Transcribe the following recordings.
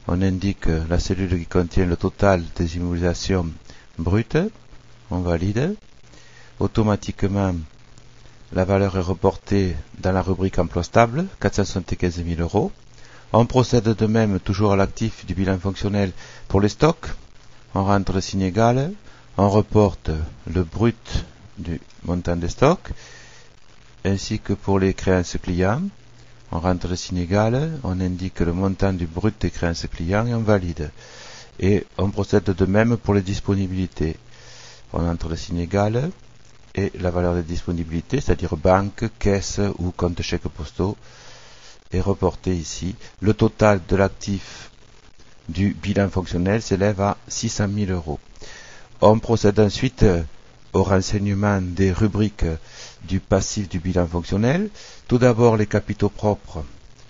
On indique la cellule qui contient le total des immobilisations brutes. On valide. Automatiquement, la valeur est reportée dans la rubrique emploi stable, 475 000 euros. On procède de même toujours à l'actif du bilan fonctionnel pour les stocks. On rentre le signe égal. On reporte le brut du montant des stocks, ainsi que pour les créances clients. On rentre le signe égal, on indique le montant du brut des créances clients et on valide. Et on procède de même pour les disponibilités. On entre le signe égal et la valeur des disponibilités, c'est-à-dire banque, caisse ou compte chèques postaux, est reportée ici. Le total de l'actif du bilan fonctionnel s'élève à 600 000 euros. On procède ensuite au renseignement des rubriques du passif du bilan fonctionnel. Tout d'abord, les capitaux propres.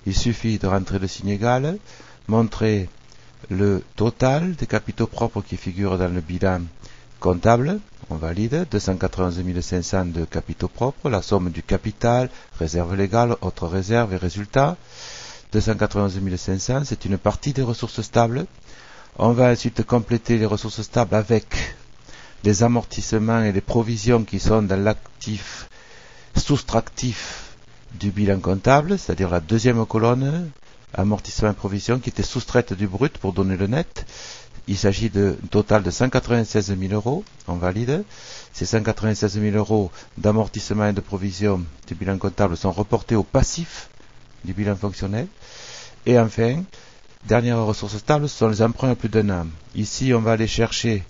Il suffit de rentrer le signe égal, montrer le total des capitaux propres qui figurent dans le bilan comptable. On valide 291 500 de capitaux propres, la somme du capital, réserve légale, autres réserves et résultats. 291 500, c'est une partie des ressources stables. On va ensuite compléter les ressources stables avec les amortissements et les provisions qui sont dans l'actif soustractif du bilan comptable, c'est-à-dire la deuxième colonne, amortissement et provision, qui était soustraite du brut pour donner le net. Il s'agit d'un total de 196 000 euros, on valide. Ces 196 000 euros d'amortissement et de provision du bilan comptable sont reportés au passif du bilan fonctionnel. Et enfin, dernière ressource stable, ce sont les emprunts à plus d'un an. Ici, on va aller chercher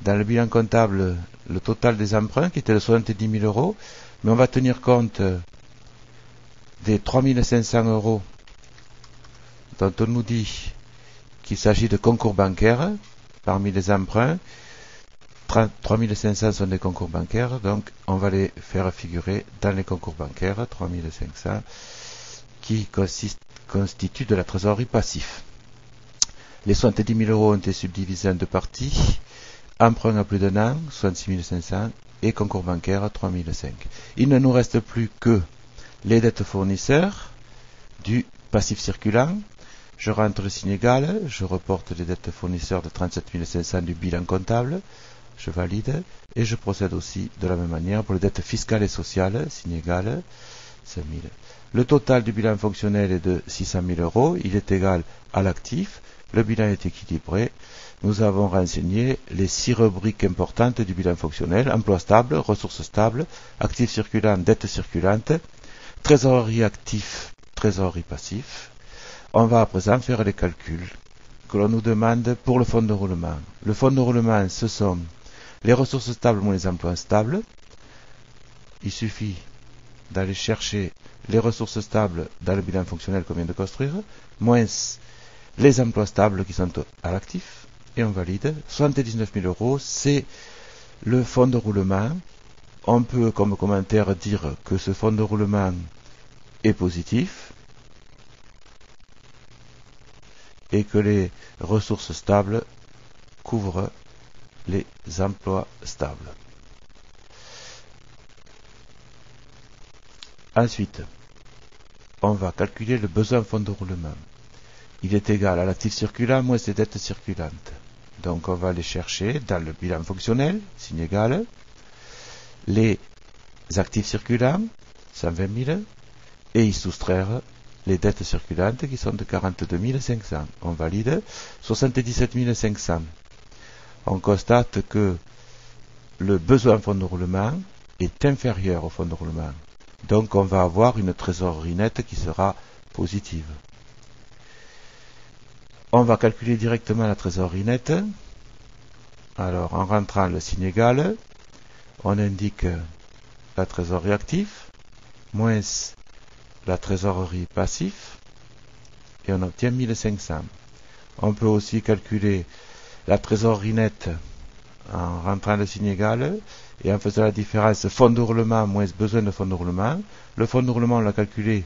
dans le bilan comptable le total des emprunts qui était de 70 000 euros, mais on va tenir compte des 3 500 euros dont on nous dit qu'il s'agit de concours bancaires parmi les emprunts. 3 500 sont des concours bancaires, donc on va les faire figurer dans les concours bancaires, 3 500, qui constituent de la trésorerie passif. Les 70 000 euros ont été subdivisés en deux parties. Emprunt à plus d'un an, 66 500, et concours bancaire, 3 500. Il ne nous reste plus que les dettes fournisseurs du passif circulant. Je rentre le signe égal, je reporte les dettes fournisseurs de 37 500 du bilan comptable, je valide, et je procède aussi de la même manière pour les dettes fiscales et sociales, signe égal, 5 000. Le total du bilan fonctionnel est de 600 000 euros, il est égal à l'actif, le bilan est équilibré. Nous avons renseigné les 6 rubriques importantes du bilan fonctionnel: emploi stable, ressources stables, actifs circulants, dettes circulantes, trésorerie actif, trésorerie passif. On va à présent faire les calculs que l'on nous demande pour le fonds de roulement. Le fonds de roulement, ce sont les ressources stables moins les emplois stables. Il suffit d'aller chercher les ressources stables dans le bilan fonctionnel qu'on vient de construire, moins les emplois stables qui sont à l'actif. Et on valide. 79 000 euros, c'est le fonds de roulement. On peut, comme commentaire, dire que ce fonds de roulement est positif et que les ressources stables couvrent les emplois stables. Ensuite, on va calculer le besoin fonds de roulement. Il est égal à l'actif circulant moins les dettes circulantes. Donc on va aller chercher dans le bilan fonctionnel, signe égal, les actifs circulants, 120 000, et y soustraire les dettes circulantes qui sont de 42 500. On valide 77 500. On constate que le besoin fonds de roulement est inférieur au fonds de roulement. Donc on va avoir une trésorerie nette qui sera positive. On va calculer directement la trésorerie nette. Alors, en rentrant le signe égal, on indique la trésorerie active, moins la trésorerie passif, et on obtient 1500. On peut aussi calculer la trésorerie nette en rentrant le signe égal, et en faisant la différence fonds de roulement moins besoin de fonds de roulement. Le fonds de roulement, on l'a calculé,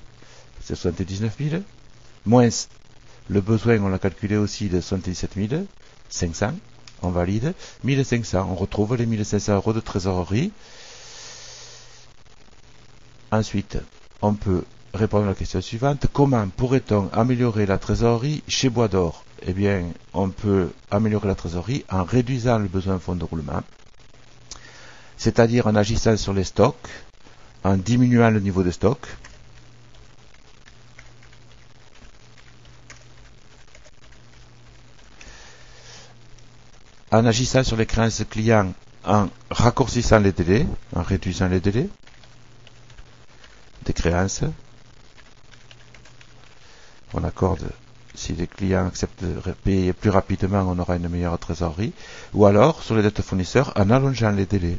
c'est 79 000, moins le besoin, on l'a calculé aussi de 77 500. On valide. 1500. On retrouve les 1500 euros de trésorerie. Ensuite, on peut répondre à la question suivante. Comment pourrait-on améliorer la trésorerie chez Bois d'Or? eh bien, on peut améliorer la trésorerie en réduisant le besoin de fonds de roulement, c'est-à-dire en agissant sur les stocks, en diminuant le niveau de stock, en agissant sur les créances clients, en raccourcissant les délais, en réduisant les délais des créances. On accorde, si les clients acceptent de payer plus rapidement, on aura une meilleure trésorerie. Ou alors, sur les dettes fournisseurs, en allongeant les délais.